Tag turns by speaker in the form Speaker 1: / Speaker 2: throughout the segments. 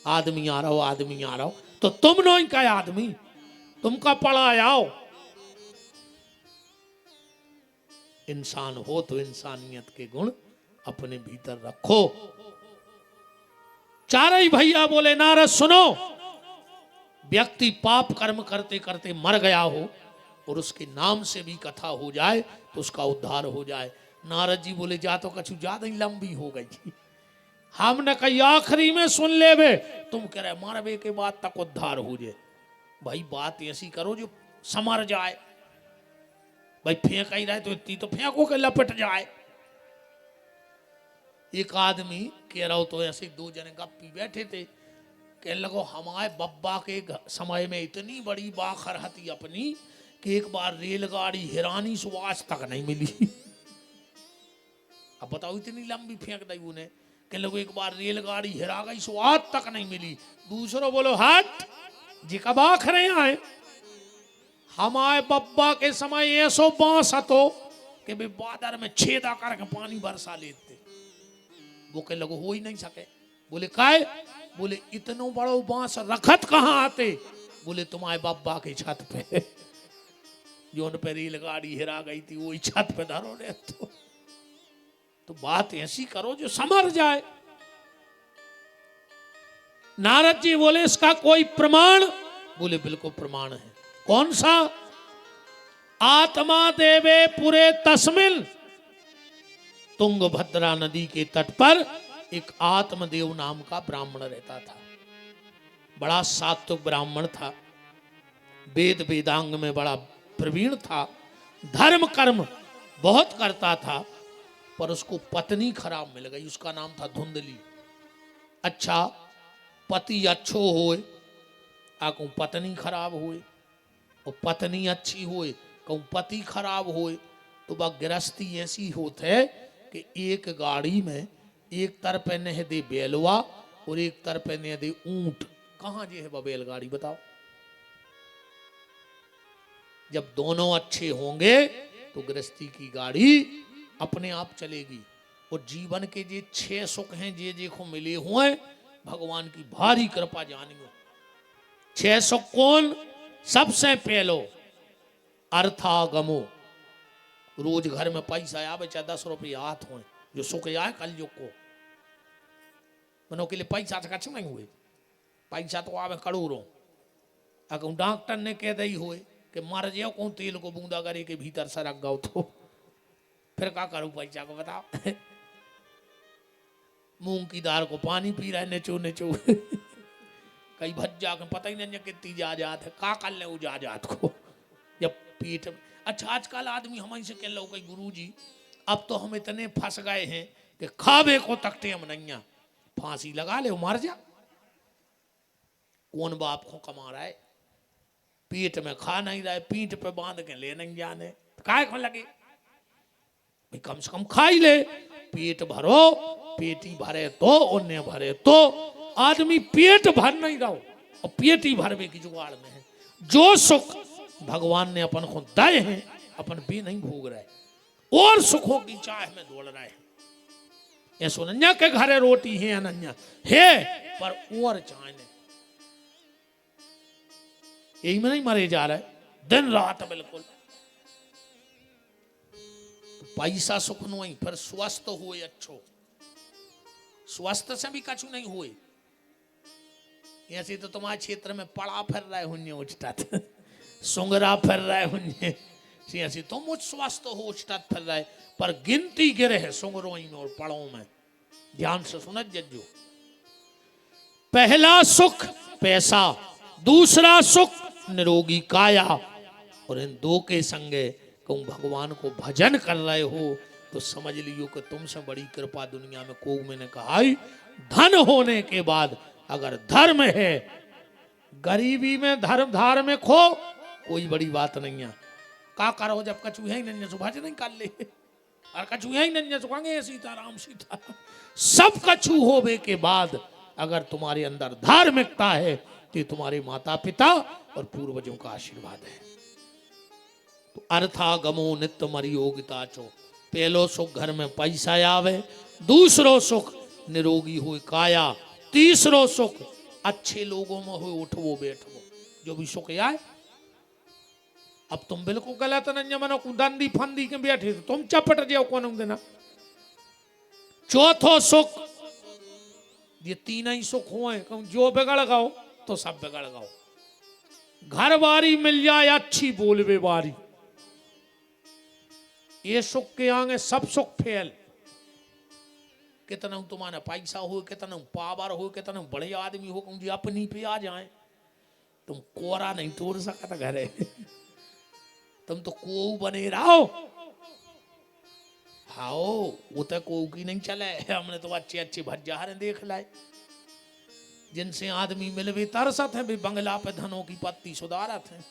Speaker 1: आदमी आ रहा हो, आदमी आ रहा हो, तो तुम नहीं का आदमी, तुमका पड़ा आओ। इंसान हो तो इंसानियत के गुण अपने भीतर रखो। चार ही भैया बोले नारद सुनो, व्यक्ति पाप कर्म करते करते मर गया हो और उसके नाम से भी कथा हो जाए तो उसका उद्धार हो जाए। नारद जी बोले जा तो कछु ज्यादा ही लंबी हो गई, हमने कही आखिरी में सुन ले बे, तुम कह रहे मरबे के बाद तक उद्धार हो जाए। भाई बात ऐसी करो जो समर जाए, भाई फेंक ही रहे तो इतनी तो फेंको के लपट जाए। एक आदमी कह रहा हो तो ऐसे दो जने गप्पी बैठे थे, कह लगो हमारे बब्बा के समय में इतनी बड़ी बाखर हती अपनी कि एक बार रेलगाड़ी हिरानी सो आज तक नहीं मिली। अब बताओ इतनी लंबी फेंक दी उन्हें, कह लगो एक बार रेलगाड़ी हिरा गई सो आज तक नहीं मिली। दूसरों बोलो हट जी कब आखरे आए, हमारे बब्बा के समय ऐसो बांस हतो कि वे बादर में छेदा करके पानी बरसा लेते। वो कह लगो हो ही नहीं सके। बोले काय, बोले इतनो बड़ो बांस रखत कहाँ आते, बोले तुम्हारे बब्बा के छत पे, जो उन पे रेलगाड़ी हिरा गई थी वही छत पे धरो ने। तो बात ऐसी करो जो समर जाए। नारद जी बोले इसका कोई प्रमाण, बोले बिल्कुल प्रमाण है। कौन सा? आत्मा देवे पूरे तस्मिन, तुंगभद्रा नदी के तट पर एक आत्मदेव नाम का ब्राह्मण रहता था। बड़ा सात्विक ब्राह्मण था, वेद वेदांग में बड़ा प्रवीण था, धर्म कर्म बहुत करता था, पर उसको पत्नी खराब मिल गई। उसका नाम था धुंधली। अच्छा पति अच्छो होए कहूँ पत्नी खराब होए, और पत्नी अच्छी होए कहूँ पति खराब होए, तो वह गृहस्थी ऐसी होत है कि एक गाड़ी में एक तरफ नह दे बेलवा और एक तरफ नह दे ऊंट। कहाँ जे है वह बैलगाड़ी बताओ? जब दोनों अच्छे होंगे तो गृहस्थी की गाड़ी अपने आप चलेगी। और जीवन के जे 6 सुख हैं जे देखो मिले हुए भगवान की भारी कृपा जानियो। 6 सुख कौन? सबसे पहलो अर्थागमो, रोज घर में पैसा आवे चाहे 10 रुपये हाथ हो, जो सुख आए कल युग को। मनो के लिए पैसा से कछ नहीं हुए, पैसा तो आवे करोड़ों। अगर डॉक्टर ने कह दी हुए कि मर जाओ कौन तेल को बूंदा करे के भीतर सरक गओ, तो फिर क्या करूं पैसा को बताओ? मूंग की दाल को पानी पी रहा है नेचो नेचो। कई भज्जा के पता ही नहीं कितनी जा जात है, का कर ले वो जा जात को जब पेट में। अच्छा आजकल आदमी हमारे से कह लो कि गुरु जी अब तो हम इतने फंस गए हैं कि खावे को तकते हम नहीं, फांसी लगा ले मर जा। कौन बाप को कमा रहा है? पेट में खा नहीं रहा है, पीठ पे बांध के ले नहीं जाने, काय को लगे भाई कम से कम खा ही ले। पेट भरो, पेटी भरे तो उन्हें भरे तो। आदमी पेट भर नहीं रहो और पेटी भरवे की जुगाड़ में है। जो सुख भगवान ने अपन को दे हैं अपन भी नहीं भोग रहे, और सुखों की चाह में दौड़ रहे हैं। ये सुनन्या के घरे रोटी है अनन्या है, पर और चाहे यही में नहीं मरे जा रहे दिन रात बिल्कुल। तो पैसा सुख नहीं, फिर स्वस्थ हुए अच्छो, स्वस्थ से भी कछु नहीं हुए। ऐसे तो तुम्हारे क्षेत्र में पड़ा फिर रहे हुन्ने उचटा सुंगरा फिर रहे हुन्ने, ऐसे तुम उच स्वस्थ हो उचटा फिर रहे, पर गिनती गिरे है सुंगरों में और पड़ों में। ध्यान से सुनत जज्जो। पहला सुख पैसा, दूसरा सुख निरोगी काया, और इन दो के संगे कहूँ भगवान को भजन कर रहे हो तो समझ लियो कि तुमसे बड़ी कृपा दुनिया में कोई। मैंने कहा धन होने के बाद अगर धर्म है, गरीबी में धर्म धार्मिक हो कोई बड़ी बात नहीं है। का करो जब कछु है ही नहीं सो भजन नहीं कर ले, और कछु है ही नहीं सो कहेंगे सीताराम सीता। सब कछु होवे के बाद अगर तुम्हारे अंदर धार्मिकता है तो तुम्हारे माता पिता और पूर्वजों का आशीर्वाद है। तो अर्थागमो नित्य मरियोगिता चो, पहलो सुख घर में पैसा आवे, दूसरो सुख निरोगी हुई काया, तीसरो सुख अच्छे लोगों में हो उठवो बैठवो जो भी सुख आए। अब तुम बिल्कुल गलत नहीं मनो दंदी फंदी के बैठे तो तुम चपट जाओ कौन देना। चौथो सुख, ये तीन ही सुख हुए, जो बिगड़ गओ तो सब बिगड़ गओ। घर बारी मिल जाए अच्छी बोलवे बारी, ये सुख के आगे सब सुख फेल। कितना तुम्हारा पैसा हो, कितना पावर हो, कितना बड़े आदमी हो, जी अपनी पे आ जाए तुम कोरा नहीं तोड़ सकता घरे। तुम तो को बने रहो। हाओ वो तो को की नहीं चले। हमने तो अच्छे अच्छे भज्जारे देख लाए जिनसे आदमी मिल भी तरसत है, भी बंगला पे धनों की पत्ती सुधारत है।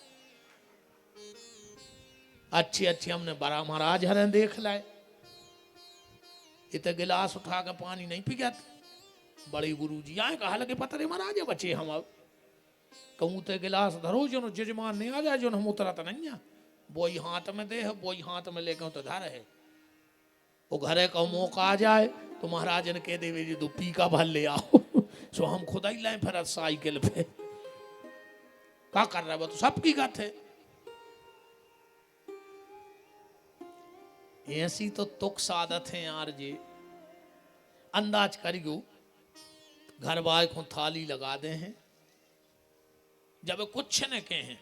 Speaker 1: अच्छे अच्छे हमने बड़ा महाराज हरे देख लाए, इतने गिलास उठा के पानी नहीं पी गया। बड़े गुरु जी आए कहा लगे पता नहीं महाराज बचे हम। अब कहूँ तो गिलास धरो जो जजमान नहीं आ जाए, जो हम उतरत नहीं है वही हाथ में दे है, वही हाथ में लेकर तो धर है। वो घरे का मौका आ जाए तो महाराज ने कह दे जी 2 पी का भर ले आओ। सो हम खुद ही लाए फिर साइकिल पे। क्या कर रहा है वो तो सबकी गत है। ऐसी तो तुक सादत है यार जी। अंदाज करियो घर बार को थाली लगा दे हैं, जब कुछ न कहे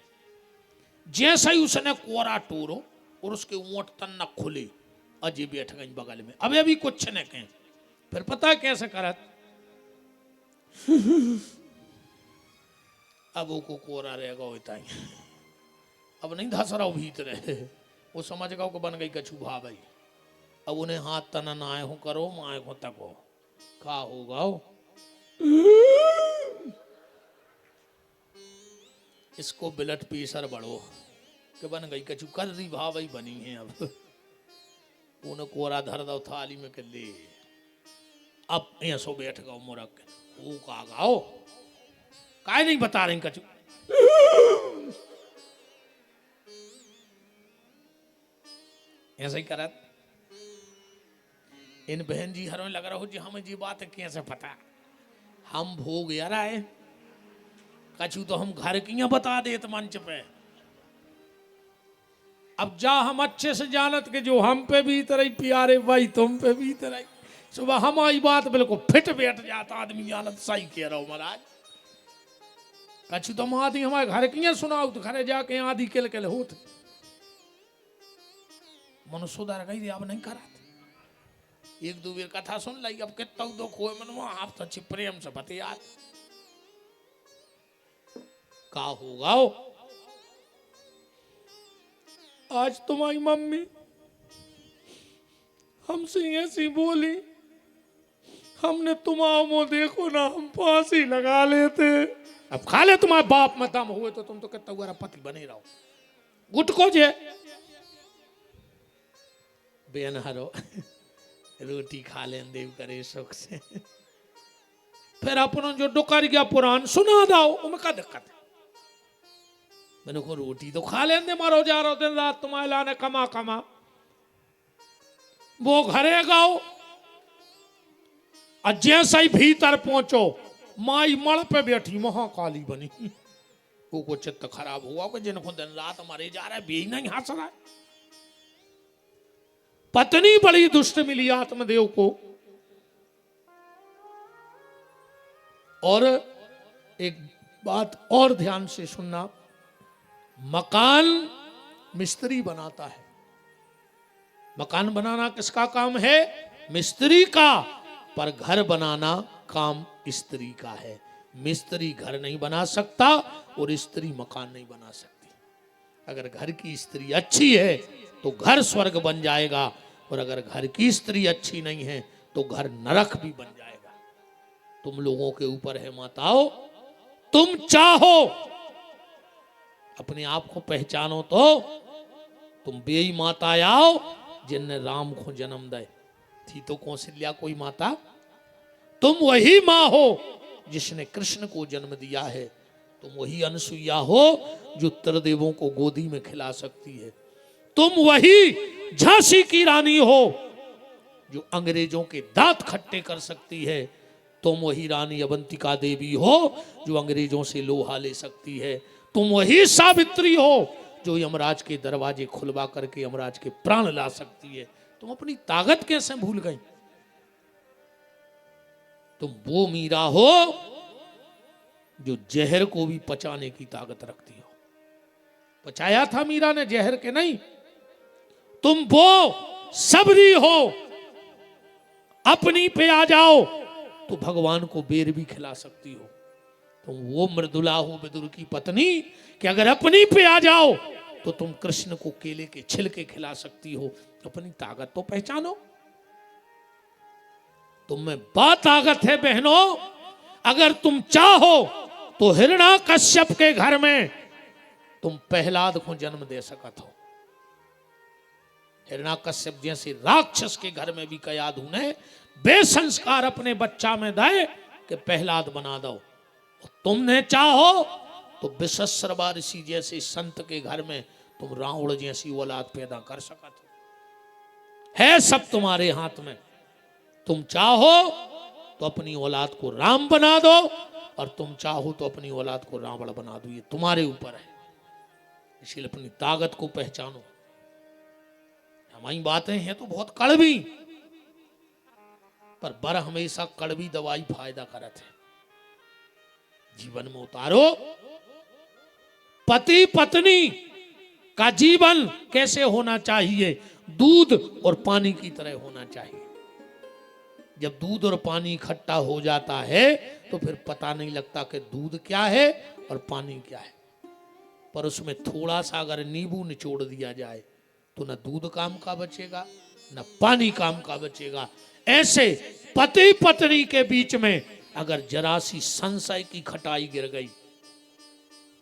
Speaker 1: जैसे ही उसने कोरा टोरो और उसके ऊंट तन न खुले, अजय बैठ गई बगल में। अब अभी कुछ न कहे, फिर पता है कैसे करत। अब वो को कोरा रहेगा होता ही, अब नहीं धस रहा भीतर है। वो समझ गया को बन गई कछू भाई। अब उन्हें हाथ तना नाए हो करो माए हो तक हो का होगा हो। इसको ब्लड प्रेशर बढ़ो कि बन गई कछू कर रही भाई बनी है। अब उन्हें कोरा धर दो थाली में के ले, अब ऐसो बैठ गओ मुरक वो का गाओ काय नहीं बता रही कछू। ऐसे ही करत इन बहन जी हरों लग रहा हो जी हमें जी बात कैसे पता। हम भोग यार आए कछू तो हम घर की बता देत मंच पे। अब जा हम अच्छे से जानत के जो हम पे भी तरह प्यारे भाई तुम पे भी तरह। सुबह हमारी बात बिल्कुल फिट बैठ जाता आदमी जानत सही कह रहा हूं महाराज। कछू तो आदमी हमारे घर की सुनाओ तो घरे जाके आदि किल किल होत मनु सुधार गई अब नहीं करा। एक दो बेर कथा सुन लाई, अब कितना दुख हो मन आप तो अच्छी प्रेम से बते यार का होगा। आज तुम्हारी मम्मी हमसे ऐसी बोली, हमने तुम्हारा मुंह देखो ना हम फांसी लगा लेते। अब खा ले तुम्हारे बाप में दम हुए तो तुम तो कितना हुआ पति बने रहो। गुटको जे बेन हरो रोटी खा लें देव करे सुख से। फिर अपनों जो डुकर गया पुराण सुना दाओ उनमें क्या दिक्कत है। मैंने को रोटी तो खा लें दे मारो जा रहा दिन रात तुम्हारे लाने कमा कमा। वो घरे गाओ और जैसे ही भीतर पहुंचो माई मड़ पे बैठी महाकाली बनी। वो को चित्त खराब हुआ कि जिनको दिन रात मरे जा रहा है बे नहीं हंस रहा है। पत्नी बड़ी दुष्ट मिली आत्मदेव को। और एक बात और ध्यान से सुनना, मकान मिस्त्री बनाता है। मकान बनाना किसका काम है? मिस्त्री का। पर घर बनाना काम स्त्री का है। मिस्त्री घर नहीं बना सकता और स्त्री मकान नहीं बना सकती। अगर घर की स्त्री अच्छी है तो घर स्वर्ग बन जाएगा, और अगर घर की स्त्री अच्छी नहीं है तो घर नरक भी बन जाएगा। तुम लोगों के ऊपर है माताओं, तुम चाहो अपने आप को पहचानो तो तुम बेई माता आओ जिनने राम को जन्म दे थी तो कौशल्या कोई माता। तुम वही माँ हो जिसने कृष्ण को जन्म दिया है। तुम वही अनसुईया हो जो त्रिदेवों को गोदी में खिला सकती है। तुम वही झांसी की रानी हो जो अंग्रेजों के दांत खट्टे कर सकती है। तुम वही रानी अवंतिका देवी हो जो अंग्रेजों से लोहा ले सकती है। तुम वही सावित्री हो जो यमराज के दरवाजे खुलवा करके यमराज के प्राण ला सकती है। तुम अपनी ताकत कैसे भूल गई? तुम वो मीरा हो जो जहर को भी पचाने की ताकत रखती हो। पचाया था मीरा ने जहर के नहीं। तुम वो सबरी हो, अपनी पे आ जाओ तो भगवान को बेर भी खिला सकती हो। तुम वो मृदुला हो विदुर की पत्नी कि अगर अपनी पे आ जाओ तो तुम कृष्ण को केले के छिलके खिला सकती हो। अपनी ताकत तो पहचानो। तुम में बात ताकत है बहनों। अगर तुम चाहो तो हिरण्याकश्यप के घर में तुम प्रहलाद को जन्म दे सकत हो। हिरण्याकश्यप जैसे राक्षस के घर में भी कयाधु ने बेसंस्कार अपने बच्चा में दे कि प्रहलाद बना दो। तुमने चाहो तो विश्वश्रवा ऋषि जैसे संत के घर में तुम रावण जैसी औलाद पैदा कर सकत हो। है सब तुम्हारे हाथ में। तुम चाहो तो अपनी औलाद को राम बना दो और तुम चाहो तो अपनी औलाद को रावण बना दो। ये तुम्हारे ऊपर है। इसलिए अपनी ताकत को पहचानो। हमारी बातें हैं तो बहुत कड़वी, पर बर हमेशा कड़वी दवाई फायदा करत है। जीवन में उतारो। पति पत्नी का जीवन कैसे होना चाहिए? दूध और पानी की तरह होना चाहिए। जब दूध और पानी इकट्ठा हो जाता है तो फिर पता नहीं लगता कि दूध क्या है और पानी क्या है। पर उसमें थोड़ा सा अगर नींबू निचोड़ दिया जाए तो न दूध काम का बचेगा न पानी काम का बचेगा। ऐसे पति पत्नी के बीच में अगर जरा सी संशय की खटाई गिर गई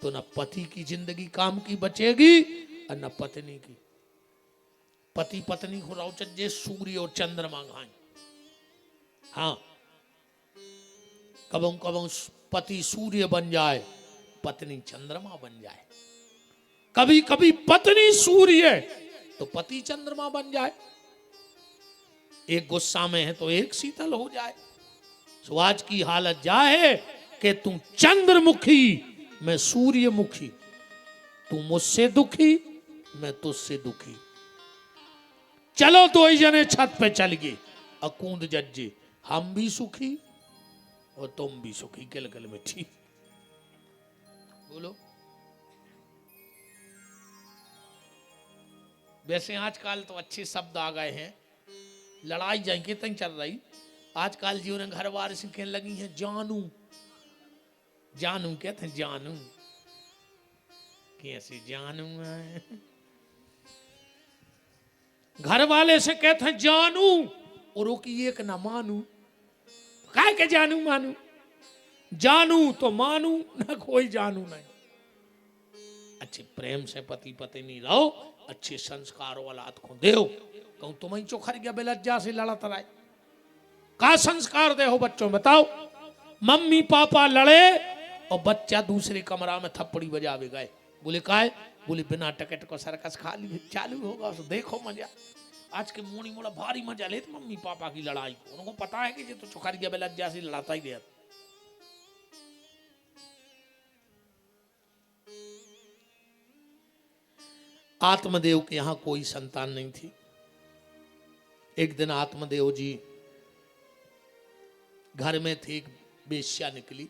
Speaker 1: तो न पति की जिंदगी काम की बचेगी और न पत्नी की। पति पत्नी को रौचज्जे सूर्य और चंद्रमा घाई। हाँ, कबों कबों पति सूर्य बन जाए, पत्नी चंद्रमा बन जाए। कभी कभी पत्नी सूर्य तो पति चंद्रमा बन जाए। एक गुस्सा में है तो एक शीतल हो जाए। सो आज की हालत जा है कि तू चंद्रमुखी मैं सूर्यमुखी, तू मुझसे दुखी मैं तुझसे दुखी। चलो तो जने छत पे चल गए अकूंद जज्जे, हम भी सुखी और तुम भी सुखी। किल किल मिठी बोलो। वैसे आजकल तो अच्छे शब्द आ गए हैं। लड़ाई जाएंगे तंग चल रही आजकल जीवन घर बार से कहने लगी है जानू जानू कहते हैं। जानू कैसे जानू है? घर वाले से कहते हैं जानू और वो की एक ना मानू। काय के जानू मानू? जानू तो मानू ना, कोई जानू नहीं। अच्छे प्रेम से पति पत्नी रहो, अच्छे संस्कार औलाद को दो। कहूं तुम ही चोखर गया बेलज्जा से लड़त रहे। का संस्कार दे हो बच्चों बताओ? मम्मी पापा लड़े और बच्चा दूसरे कमरा में थप्पड़ी बजावे गए। बोले काय? बोले बिना टिकट को सर्कस खा ली चालू होगा तो देखो मजा। आज के मोड़ी मोड़ा भारी मजा ले मम्मी पापा की लड़ाई को। उनको पता है कि ये तो चोखर गया बेलज्जा से लड़ाता ही गया। आत्मदेव के यहां कोई संतान नहीं थी। एक दिन आत्मदेव जी घर में थे, एक बेश्या निकली।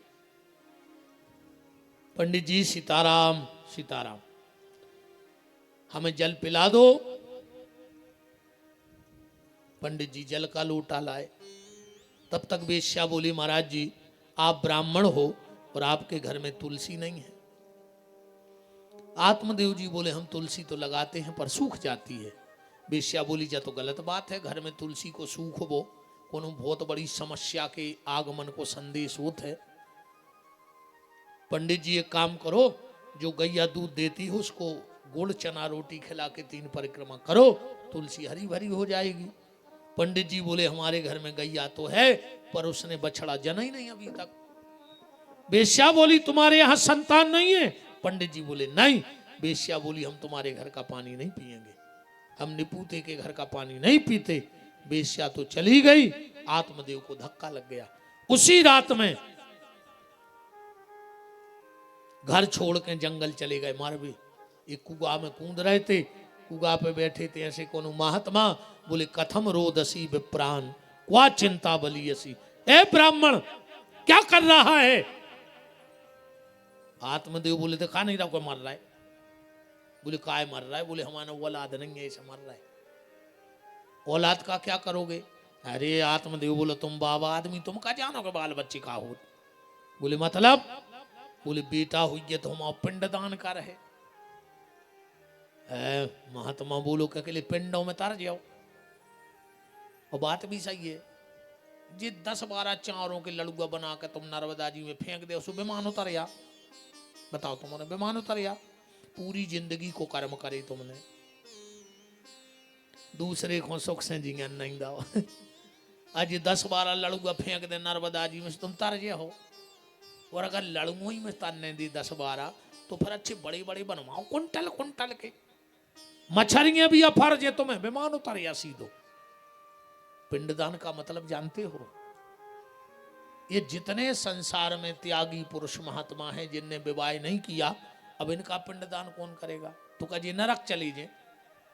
Speaker 1: पंडित जी सीताराम सीताराम, हमें जल पिला दो। पंडित जी जल का लोटा लाए। तब तक बेश्या बोली महाराज जी आप ब्राह्मण हो और आपके घर में तुलसी नहीं है। आत्मदेव जी बोले हम तुलसी तो लगाते हैं पर सूख जाती है। बेश्या बोली जा तो गलत बात है, घर में तुलसी को सूख वो कोनो बहुत बड़ी समस्या के आगमन को संदेश होता है। पंडित जी एक काम करो, जो गैया दूध देती हो उसको गुड़ चना रोटी खिला के 3 परिक्रमा करो, तुलसी हरी भरी हो जाएगी। पंडित जी बोले हमारे घर में गैया तो है पर उसने बछड़ा जना ही नहीं अभी तक। बेश्या बोली तुम्हारे यहाँ संतान नहीं है? पंडित जी बोले नहीं। बेश्या बोली हम तुम्हारे घर का पानी नहीं पिएंगे, हम निपूते के घर का पानी नहीं पीते। बेश्या तो चली गई। आत्मदेव को धक्का लग गया। उसी रात में घर छोड़ के जंगल चले गए मारवे। एक कुआ में कूद रहे थे, कुआ पे बैठे थे ऐसे कोनो महात्मा, बोले कथम रोदसी विप्राण क्या चिंता बलियसी। ए ब्राह्मण क्या कर रहा है? आत्मदेव बोले देखा नहीं रहा कोई मर रहा है। बोले काय मर रहा है? बोले हमारा औलाद नहीं है ऐसे मर रहा है। औलाद का क्या करोगे? अरे आत्मदेव बोले तुम बाबा आदमी, तुम क्या जानो के बाल बच्चे का हो? बोले मतलब? बोले बेटा हुई तो हम पिंडदान कर है। महात्मा बोलो के लिए पिंडों में तर जाओ। और बात भी सही है, जी 10-12 चारों के लड़ुआ बना के तुम नर्मदा जी में फेंक दे, उसको विमान उतर या। बताओ तुमने विमान उतर या? पूरी जिंदगी को कर्म करे तुमने, दूसरे को सुख से जीवन नहीं दाओ। आज 10-12 लड़ुआ फेंक दे नर्मदा जी में, तुम तर जे हो। और अगर लड़ुओं ही में तरने दी 10-12 तो फिर अच्छे बड़े बड़े बनवाओ, कुंटल कुंटल के। मछलियां भी अफर जे तुम्हें विमान उतर या सीधो। पिंडदान का मतलब जानते हो? ये जितने संसार में त्यागी पुरुष महात्मा हैं जिनने विवाह नहीं किया, अब इनका पिंडदान कौन करेगा? तो कहे नरक चली जाए,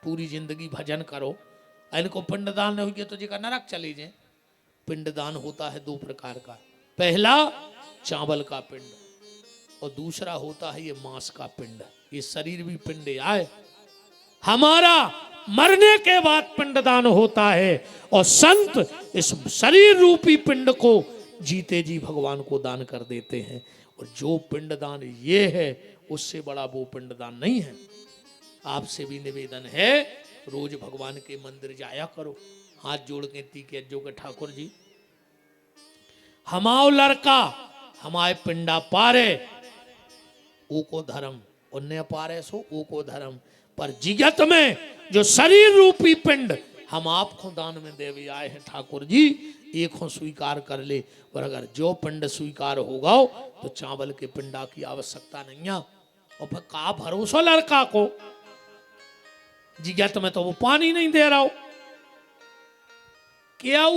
Speaker 1: पूरी जिंदगी भजन करो, इनको पिंडदान नहीं हुई तो जी का नरक चली जाए। पिंडदान होता है 2 प्रकार का, पहला चावल का पिंड और दूसरा होता है ये मांस का पिंड। ये शरीर भी पिंड आए, हमारा मरने के बाद पिंडदान होता है और संत इस शरीर रूपी पिंड को जीते जी भगवान को दान कर देते हैं। और जो पिंडदान ये है उससे बड़ा वो पिंडदान नहीं है। आपसे भी निवेदन है रोज भगवान के मंदिर जाया करो, हाथ जोड़ के तीके जो के ठाकुर जी हमाओ लड़का हमारे पिंडा पारे ओ को धर्म उन्ने पारे सो ओ को धर्म। पर जिगत में जो शरीर रूपी पिंड हम आपको दान में देवे आए हैं ठाकुर जी, एक हो स्वीकार कर ले। और अगर जो पिंड स्वीकार होगा तो चावल के पिंडा की आवश्यकता नहीं है। और फिर का भरोसा लड़का को, जिगत में तो वो पानी नहीं दे रहा हो क्या?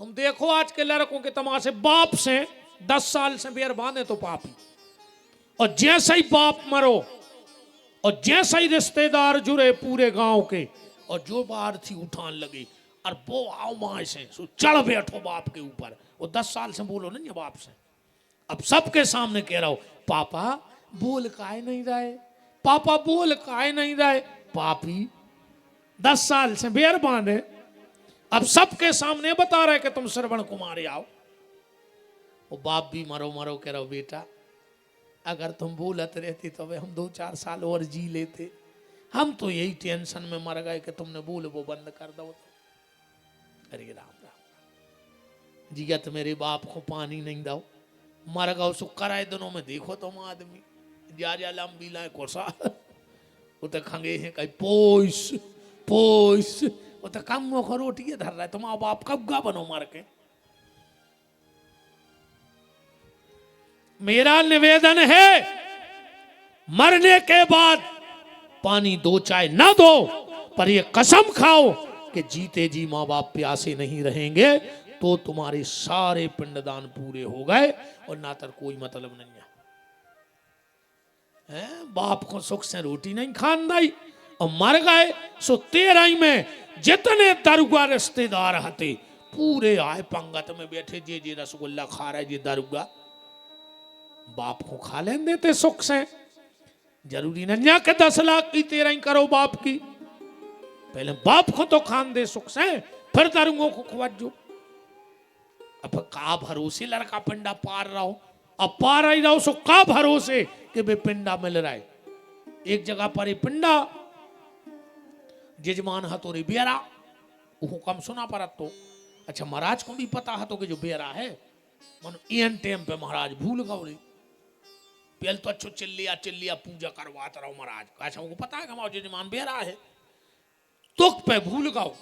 Speaker 1: तुम देखो आज के लड़कों के तमाशे, बाप से 10 साल से बेर बांधे तो पापी, और जैसे ही बाप मरो और जैसे ही रिश्तेदार जुड़े पूरे गांव के, और जो बार थी उठान लगी और वो आओ माए से चढ़ बैठो बाप के ऊपर। वो 10 साल से बोलो नहीं बाप से, अब सबके सामने कह रहा हो पापा बोल काहे नहीं रहे, पापा बोल काहे नहीं रहे। पापी 10 साल से बेर बांधे, अब सबके सामने बता रहे कि तुम श्रवण कुमारी आओ। वो बाप भी मरो मरो कह रहा बेटा अगर तुम बोलत रहती तो वे हम 2-4 साल और जी लेते, हम तो यही टेंशन में मर गए कि तुमने बोल वो बंद कर दो। अरे राम राम, जिगत मेरे बाप को पानी नहीं दो, मर गओ सो कराए दिनों में देखो तुम आदमी जा लंबी लाए कोसा वो तो खंगे हैं कहीं पोइस पोइस, वो तो कम मुख रोटी धर रहा है, तुम्हारा बाप कब गा बनो मार के। मेरा निवेदन है मरने के बाद पानी 2 चाय ना दो, पर ये कसम खाओ कि जीते जी माँ बाप प्यासे नहीं रहेंगे तो तुम्हारे सारे पिंडदान पूरे हो गए और ना तर कोई मतलब नहीं है। बाप को सुख से रोटी नहीं खान दी और मर गए सो 13 में जितने दरुआ रिश्तेदार हते पूरे आए पंगत में बैठे, जे रसगुल्ला खा रहे जे दरुआ बाप को खा लेने देते सुख से। जरूरी नहीं कि 10 लाख की 13 करो बाप की, पहले बाप को तो खान दे सुख से, फिर दरुओं को खवाजो। अब का भरोसे लड़का पिंडा पार रहा हो, अब पार ही रहो सो का भरोसे कि वे पिंडा मिल रहा है। एक जगह पर ही पिंडा जजमान हतोरी बेरा वो कम सुना पर तो अच्छा महाराज को भी पता है तो कि जो बेरा है मन इन टाइम पे महाराज भूल गए पहले तो अच्छो चिल्लिया चिल्लिया पूजा करवाता रहो महाराज, अच्छा उनको पता है कि हमारा जजमान बेरा है तुक पे भूल गओ।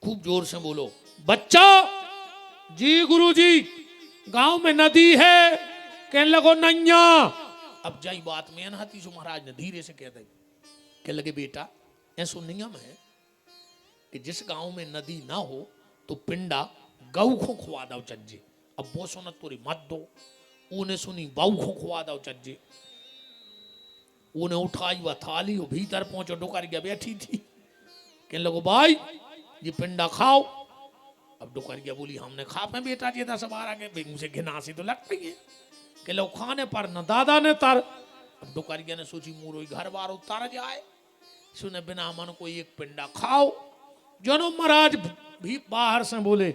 Speaker 1: खूब जोर से बोलो बच्चा जी गुरु जी गांव में नदी है, कहने लगो नैया। अब जाई बात में नहाती सो महाराज ने धीरे से कह दे, कह लगे बेटा ऐसो नियम है कि जिस गांव में नदी ना हो तो पिंडा गऊ को खुआ दो चज्जे। अब वो सुन तोरी मत दो, ऊने सुनी बहू को खुआ दो चज्जे। ऊने उठाई वह थाली, वो भीतर पहुंचो, डुकरिया बैठी थी। कहने लगो भाई ये पिंडा खाओ। अब डुकरिया बोली हमने खा पे बेटा जी 10-12 के बेगू से घिनासी तो लग रही है। कि लो खाने पर न दादा ने तर। अब डुकरिया ने सोची मोरो घर बार उतार जाए, सुने बिना मन को एक पिंडा खाओ। जनो महाराज भी बाहर से बोले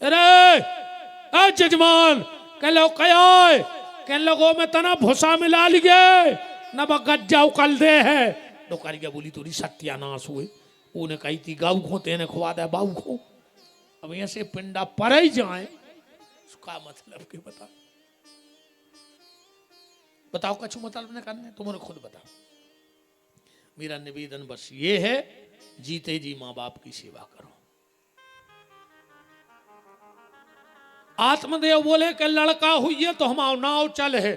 Speaker 1: अरे जजमान कह लो कया कह लो मैं तना भूसा मिला लिए न गज्जा उकल दे है। डुकरिया बोली तोरी सत्यानाश हुए, उन्हें कही थी गाऊ को तेने खुआ दे बाऊ को। अब ऐसे पिंडा पर ही जाए उसका मतलब के बताओ कछु मतलब ने करने, तुम्हारे खुद बताओ। मेरा निवेदन बस ये है, जीते जी माँ बाप की सेवा करो। आत्मदेव बोले कि लड़का हुई है तो हम नाव चल है।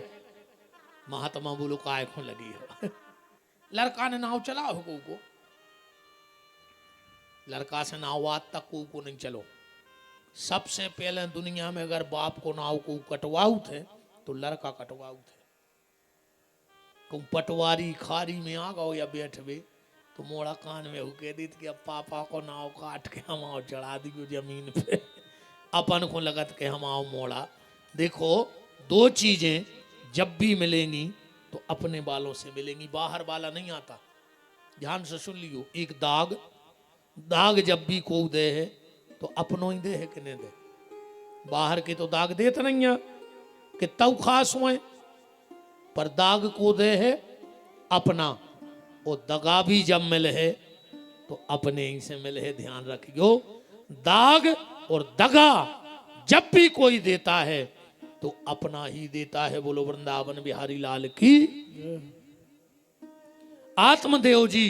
Speaker 1: महात्मा बोलो काय को लगी है लड़का ने नाव चला हो को लड़का से नाव आज तक को नहीं चलो। सबसे पहले दुनिया में अगर बाप को नाव को कटवाऊ थे तो लड़का कटवाऊ थे। पटवारी खारी में आ गओ या बैठवे तो मोड़ा कान में हुके दी कि अब पापा को नाव काट के हम आओ चढ़ा दियो जमीन पे। अपन को लगत के हम आओ मोड़ा। देखो दो चीजें जब भी मिलेंगी तो अपने बालों से मिलेंगी, बाहर वाला नहीं आता। ध्यान से सुन लियो, एक दाग जब भी को दे है तो अपनों ही दे है कि नहीं दे। बाहर के तो दाग देते नहीं है कि तब खास हुए, पर दाग को दे है अपना। और दगा भी जब मिले है तो अपने ही से मिले है। ध्यान रखियो, दाग और दगा जब भी कोई देता है तो अपना ही देता है। बोलो वृंदावन बिहारी लाल की। आत्मदेव जी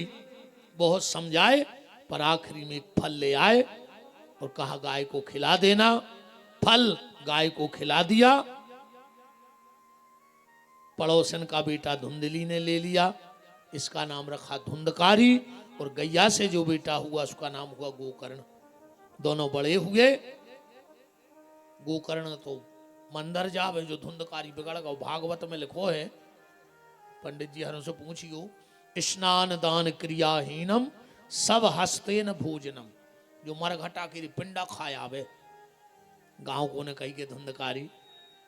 Speaker 1: बहुत समझाए पर आखिरी में फल ले आए और कहा गाय को खिला देना। फल गाय को खिला दिया। पड़ोसन का बेटा धुंधली ने ले लिया, इसका नाम रखा धुंधकारी। और गैया से जो बेटा हुआ उसका नाम हुआ गोकर्ण। दोनों बड़े हुए। गोकर्ण तो मंदिर जावे, जो धुंधकारी बिगड़ गया। भागवत में लिखो है, पंडित जी हरों से पूछियो, स्नान दान क्रियाहीनम सब हस्ते न भोजनम। जो मरघटा की पिंडा खाया वे। गांव को ने कही के धुंधकारी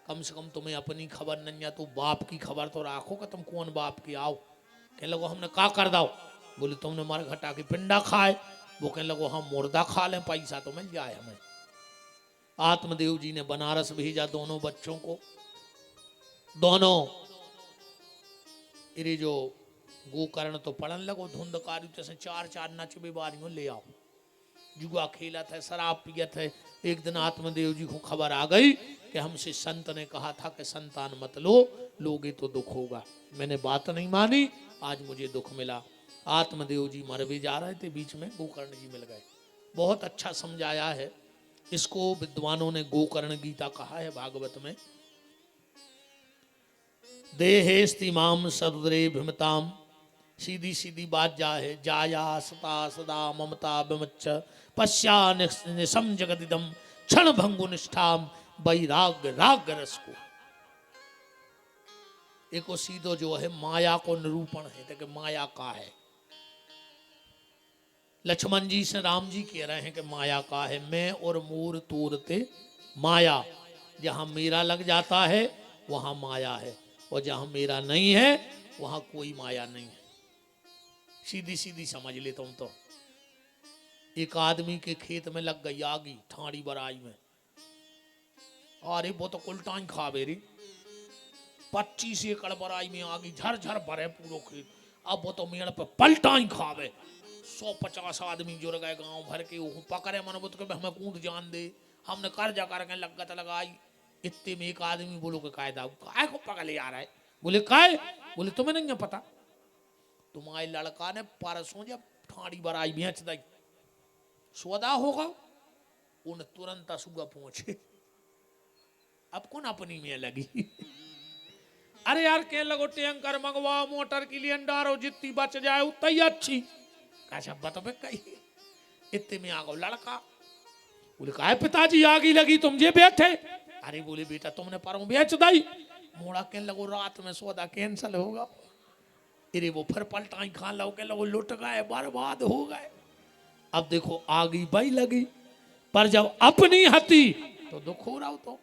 Speaker 1: कम से कम तुम्हें अपनी खबर नहीं है तो बाप की खबर तो राखो कि तुम कौन बाप की आओ। कहने लगो हमने का कर दाओ। बोले तुमने मरघटा की पिंडा खाए। वो कहने लगो हम मुर्दा खा लें, पैसा तो मिल जाए हमें। आत्मदेव जी ने बनारस भेजा दोनों बच्चों को। दोनों इरे जो गोकर्ण तो पढ़न लगो धुंधकारी जैसे 4-4 नचबे बारियों ले आओ। जुआ खेला था, शराब पिया था। एक दिन आत्मदेव जी को खबर आ गई कि हमसे संत ने कहा था कि संतान मत लो, लोगे तो दुख होगा। मैंने बात नहीं मानी, आज मुझे दुख मिला। आत्मदेव जी मर भी जा रहे थे, बीच में गोकर्ण जी मिल गए। बहुत अच्छा समझाया है इसको विद्वानों ने। गोकर्ण गीता कहा है भागवत में। देहेस्तिमाम सरुद्रे भीमताम। सीधी सीधी बात जा है, जाया सता सदा ममता विमच्छ पश्या निशम जगदिदम क्षण भंगु निष्ठाम वैराग्य राग रस को। एक सीधो जो है माया को निरूपण है कि माया का है। लक्ष्मण जी से राम जी कह रहे हैं कि माया का है। मैं और मोर तोरते माया। जहां मेरा लग जाता है वहां माया है, और जहां मेरा नहीं है वहां कोई माया नहीं है। सीधी सीधी समझ लेता हूं। तो एक आदमी के खेत में लग गई आगी ठाड़ी बराई में। अरे वो तो उल्टा ही खा बेरी। 25 एकड़ बराई में आगी झरझर भरे पूरा खेत। अब वो तो मेड़ पे पलटा ही खावे। 150 आदमी जुड़ गए गांव भर के। वो पकड़े मन बुत के हमें कूद जान दे, हमने कर्जा करके लगत लगाई। इतने में एक आदमी बोलो के कायदा काय को पकड़ ले आ रहा है। बोले काय? बोले तुम्हें नहीं है पता, तुम्हारे लड़का ने परसों जब ठाड़ी बराई बेच दी, सौदा होगा उन तुरंत असुगा पहुंचे। अब कौन अपनी में लगी। अरे यार कह लगो टैंकर मंगवाओ, मोटर के लिए डारो, जितनी बच जाए उतनी अच्छी। का शब्द तो कही। इतने में आ गो लड़का। बोले काय पिताजी आगी लगी तुम जे बैठे। अरे बोले बेटा तुमने परों बेच दाई। मोड़ा कहने लगो रात में सौदा कैंसल होगा। अरे वो फिर पलटाई खा लो के लगो लुट गए बर्बाद हो गए। अब देखो आगी भाई लगी, पर जब अपनी हती तो दुख हो रहा हो, तो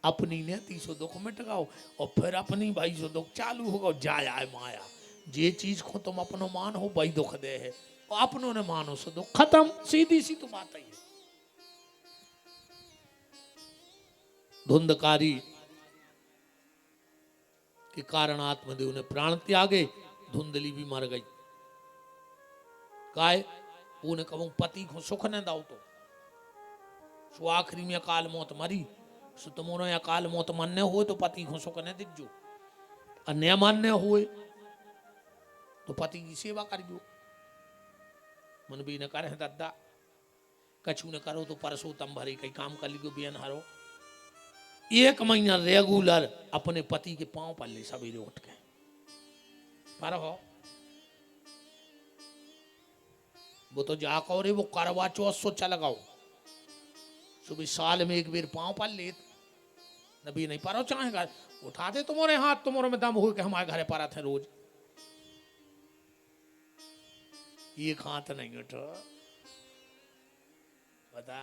Speaker 1: अपनी ने तीसो दुख मिट गाओ और फिर अपनी भाई सो दुख चालू होगा। जाया है माया, जे चीज को तुम अपनो मान हो भाई दुख दे है, और अपनों ने मानो सो दुख खत्म। सीधी सी तो बात ही है। धुंधकारी के कारण आत्मदेव ने प्राण त्यागे, धुंधली भी मर गई। काय उन्हें कहूं पति को सुख न दाओ तो सो आखिरी में अकाल मौत मरी। सो तुमने अकाल मौत मान्य हो तो पति को सुख न दिजो, और न मान्य हुए तो पति की सेवा करियो। मन भी न करे दादा, कछु न करो तो परसोत्तम भरे कई काम कर लियो बियन हरो। 1 महीना रेगुलर अपने पति के पांव पर ले सवेरे उठ के पर हो। वो तो जाको रे वो करवा चौथ सो चल लगाओ, सुबह साल में 1 बेर पांव पर ले। नबी नहीं पारो चाहेगा उठा दे तुम्हारे हाथ, तुम्हारे में दम हो के हमारे घरे पर आते रोज। ये हाथ नहीं उठो बता,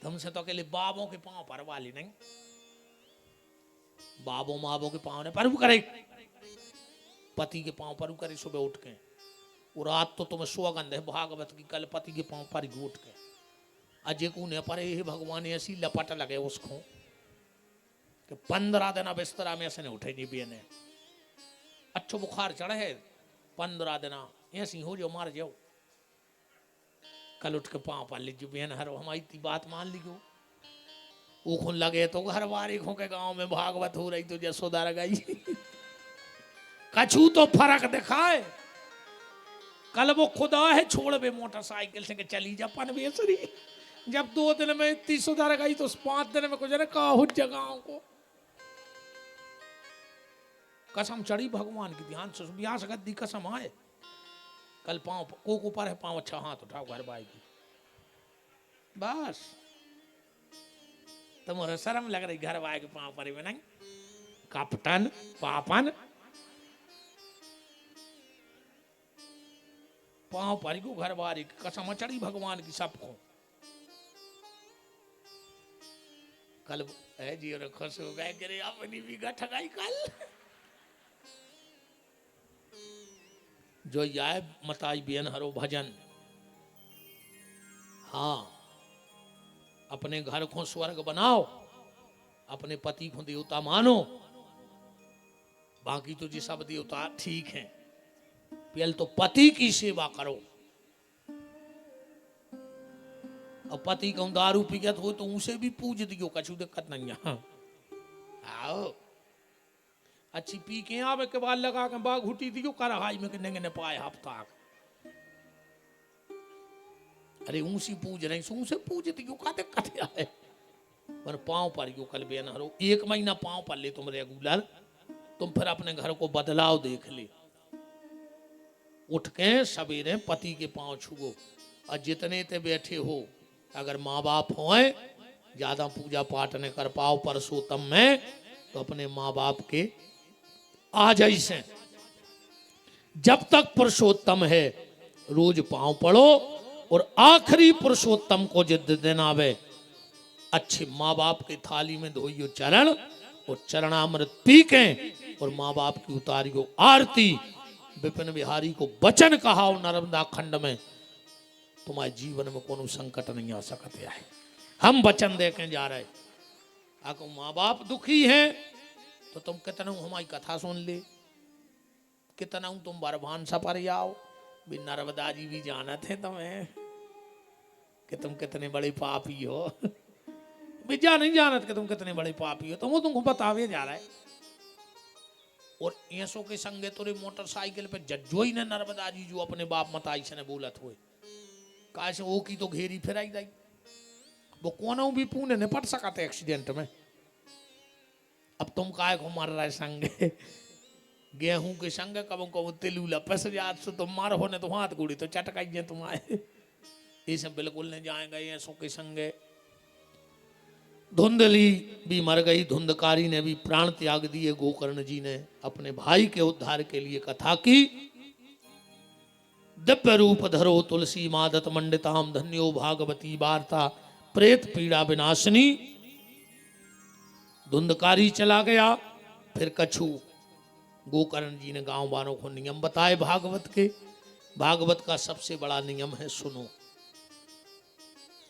Speaker 1: तुमसे तो अकेले बाबों के पांव पर वाली नहीं, बाबों माबों के पांव ने पर करे, पति के पांव पर करे सुबह उठ के। और रात तो तुम्हें सुगंध है भागवत की, कल पति के पांव पर उठ के अजय को ने पर भगवान ऐसी लपट लगे उसको कि 15 दिन बिस्तरा में ऐसे नहीं उठे नहीं भी ने। अच्छो बुखार चढ़े है 15 दिन ऐसी हो जाओ मार जाओ, कल उठ के पाँव पर लीजिए बहन हर हमारी इतनी बात मान लियो। वो लगे तो घर वारी खो के गांव में भागवत हो रही तो जसोदा गई कछू तो फर्क दिखाए। कल वो खुदा है छोड़ बे मोटरसाइकिल से के चली जा पनवेसरी, जब 2 दिन में इतनी सुधार गई तो 5 दिन में कुछ ने कहा हो जगहों को कसम चढ़ी भगवान की, ध्यान से ब्यास गद्दी कसम आए। कल पाँव को ऊपर है पाँव अच्छा हाथ उठाओ घर बाई की, बस तुम्हारा शर्म लग रही घर बाई के पाँव पर में नहीं कपटन पापन पाँव पर को घर बारी कसम चढ़ी भगवान की सबको। कल है जी और खुश हो गए गिरे अपनी भी गठ गई कल जो याय मताई बेन हरो भजन। हाँ अपने घर को स्वर्ग बनाओ, अपने पति को देवता मानो, बाकी तो जी सब देवता ठीक हैं, पहले तो पति की सेवा करो। और पति को दारू पीगत हो तो उसे भी पूज दियो, कछु दिक्कत नहीं है। आओ अच्छी पी के आवे के बाद लगा के बाग घुटी दियो करहाई में के ने पाए हफ्ता। अरे ऊसी पूज रही सो उसे पूज दियो का दिक्कत है। पर पाँव पर यो कल बेन हरो 1 महीना पाँव पर ले तुम रेगुलर, तुम फिर अपने घर को बदलाव देख ले। उठ के सवेरे पति के पाँव छुओ, और जितने ते बैठे हो अगर माँ बाप होए ज्यादा पूजा पाठ नहीं कर पाओ परसोत्तम में तो अपने माँ बाप के आ जैसे जब तक पुरुषोत्तम है रोज पांव पड़ो, और आखिरी पुरुषोत्तम को जिद दिन आवे अच्छे माँ बाप के थाली में धोइयो चरण और चरणामृत पी के और माँ बाप की उतारियो आरती। विपिन बिहारी को वचन कहा नर्मदा खंड में, तुम्हारे जीवन में कोनो संकट नहीं आ सकते है। हम वचन दे के जा रहे, अगर माँ बाप दुखी हैं तो तुम कितना हमारी कथा सुन ले, कितना तुम बरभान सफर आओ भी नर्मदा जी भी जानत है तुम्हें कि तुम कितने बड़े पापी हो। विद्या नहीं जानत कि तुम कितने बड़े पापी हो, तो वो तुमको बतावे जा रहा है। और ऐसो के संगे तोरे मोटरसाइकिल पे जज्जो ही ने नर्मदा जी जो अपने बाप मताई से ने बोलत हुए का से वो की तो घेरी फिराई दाई, वो कोनो भी पुणे ने पट सका थे एक्सीडेंट में। अब तुम काय को मार रहा है संगे गेहूं के संगे कब को तिलूला पस जात सो तुम मार होने तो हाथ गुड़ी तो चटकाई जे तुम आए इसे बिल्कुल नहीं जाएंगे ऐसों के संगे। धुंधली भी मर गई, धुंधकारी ने भी प्राण त्याग दिए। गोकर्ण जी ने अपने भाई के उद्धार के लिए कथा की। दिव्य रूप धरो तुलसी मादत मंडिताम, धन्यो भागवती वार्ता प्रेत पीड़ा विनाशनी। धुंधकारी चला गया, फिर कछु गोकर्ण जी ने गांव वालों को नियम बताए भागवत के। भागवत का सबसे बड़ा नियम है सुनो,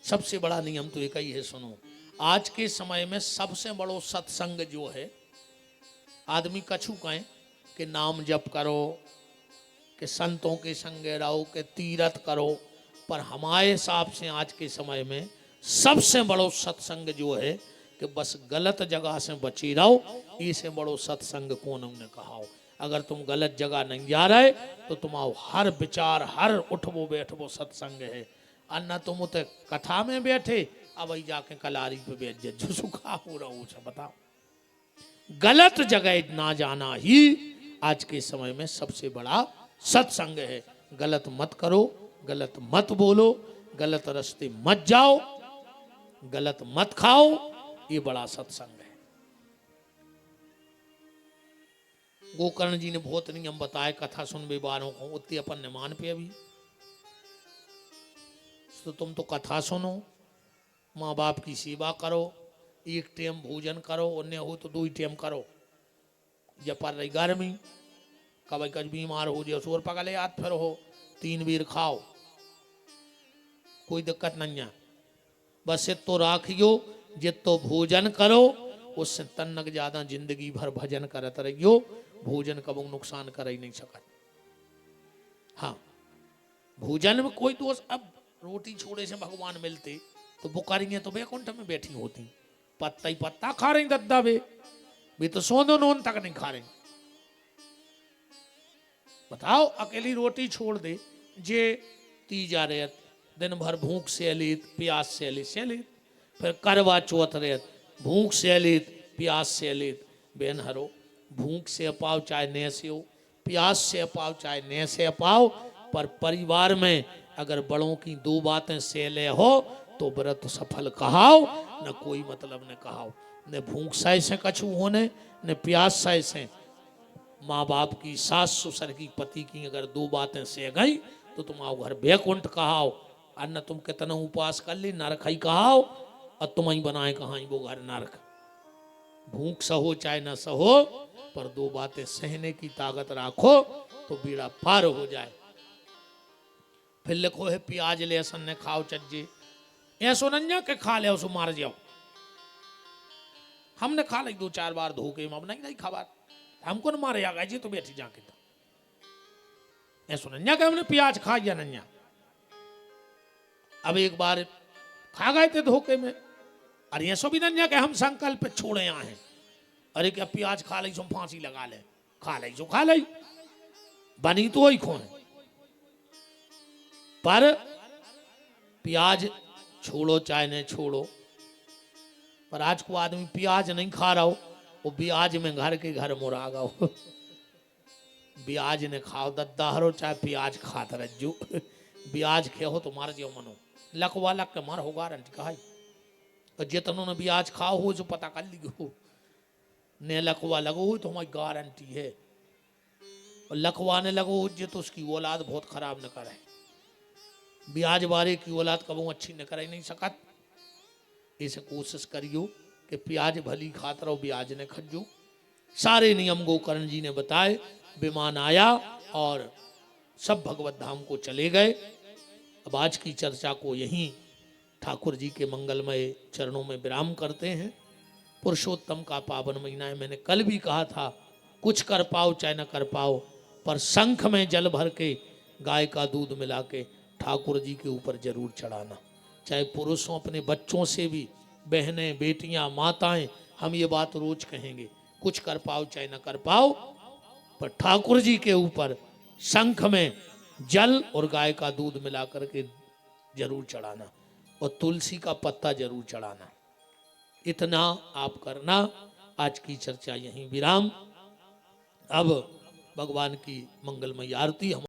Speaker 1: सबसे बड़ा नियम तो एक ही है सुनो। आज के समय में सबसे बड़ो सत्संग जो है, आदमी कछु कहें कि नाम जप करो, कि संतों के संगे रहो, कि तीरथ करो, पर हमारे हिसाब से आज के समय में सबसे बड़ो सत्संग जो है कि बस गलत जगह से बची रहो। इसे बड़ो सत्संग कौन ने कहा हो। अगर तुम गलत जगह नहीं जा रहे तो तुम्हारा हर विचार, हर उठबो बैठबो सत्संग है। अन्ना तुम उते कथा में बैठे, अब वही जाके कलारी पे बैठ जाए, जो सुखा हो रहा हो बताओ। गलत जगह ना जाना ही आज के समय में सबसे बड़ा सत्संग है। गलत मत करो, गलत मत बोलो, गलत रास्ते मत जाओ, गलत मत खाओ, ये बड़ा सत्संग है। गोकर्ण जी ने बहुत नियम बताए, कथा सुन विवारों को उतने अपन ने मान पे अभी। तो तुम तो कथा सुनो, माँ बाप की सेवा करो, एक टाइम भोजन करो, उन्हें हो तो 2 टाइम करो। जब पर रही गर्मी, कभी कभी बीमार हो जाओ, शोर पकड़े याद फिर हो 3 बेर खाओ, कोई दिक्कत नहीं है। बस तो राखियो जितो भोजन करो, उससे तन्नक ज्यादा जिंदगी भर भजन करत रहियो। भोजन कबू नुकसान कर ही नहीं सकत। हाँ, भोजन में कोई दोष, अब रोटी छोड़े से भगवान मिलते तो बुकारियां तो बैकुंठ में बैठी होती, पत्ता ही पत्ता खा रही दद्दा भी तो सोनो नोन तक नहीं खा रही। बताओ, अकेली रोटी छोड़ दे, जे तीजा रहत दिन भर भूख से अलित प्यास से अलित, फिर करवा चौथ रहत भूख से अलित प्यास से अलित। बेन हरो, भूख से अपाव चाहे न से हो, प्यास से अपाव चाहे न से अपाव, पर परिवार में अगर बड़ों की 2 बातें सेले हो तो व्रत सफल कहाओ, न कोई मतलब न कहाओ। न भूख साय से कछु होने, न प्यास साय से। माँ बाप की, सास ससुर की, पति की अगर 2 बातें से गई तो तुम आओ घर बैकुंठ कहाओ। अन्य तुम कितना उपवास कर ली नरक ही कहाओ, और तुम ही बनाए कहाँ वो घर नरक। भूख सहो चाहे न सहो, पर 2 बातें सहने की ताकत राखो तो बीड़ा पार हो जाए। फिर लिखो है प्याज लहसुन ने खाओ चज्जे, ऐसो नन्या के खा ले उसको मार जाओ। हमने खा ली 2-4 बार धोखे में, अब नहीं खबर, हमको न मारे आ गए जी तो बैठी जाके तो ऐसो नन्या के हमने प्याज खा या नन्या। अब एक बार खा गए थे धोखे में, अरे ऐसो भी नन्या के हम संकल्प छोड़े आए, अरे क्या प्याज खा ली सो फांसी लगा ले, खा ली सो खा ली, बनी तो वही खो। पर प्याज छोड़ो चाहे नहीं छोड़ो, पर आज को आदमी प्याज नहीं खा रहा हो, वो ब्याज में घर के घर मुरा गो। ब्याज ने खाओ दद्दा हरो चाहे प्याज खात रज्जू, ब्याज खे हो तो मार जो मनो, लकवा लक के मर हो गारंटी कहा। और जितनों ने ब्याज खाओ हो जो पता कर लियो, ने लकवा लगो हो तो हमारी गारंटी है, और लकवा ने लगो हो जो तो उसकी औलाद बहुत खराब न करे। ब्याज बारे की औलाद कबू अच्छी न करे नहीं सकत। इसे कोशिश करियो कि प्याज भली खात रहो, ब्याज ने खज्जो। सारे नियम गोकर्ण जी ने बताए। विमान आया और सब भगवत धाम को चले गए। अब आज की चर्चा को यहीं ठाकुर जी के मंगलमय चरणों में विराम करते हैं। पुरुषोत्तम का पावन महीना है। मैंने कल भी कहा था, कुछ कर पाओ चाहे न कर पाओ, पर शंख में जल भर के गाय का दूध मिला के ठाकुर जी के ऊपर जरूर चढ़ाना। चाहे पुरुषों अपने बच्चों से भी, बहनें बेटियां माताएं, हम ये बात रोज कहेंगे, कुछ कर पाओ चाहे न कर पाओ, पर ठाकुर जी के ऊपर शंख में जल और गाय का दूध मिला करके जरूर चढ़ाना, और तुलसी का पत्ता जरूर चढ़ाना। इतना आप करना। आज की चर्चा यहीं विराम। अब भगवान की मंगलमय आरती हम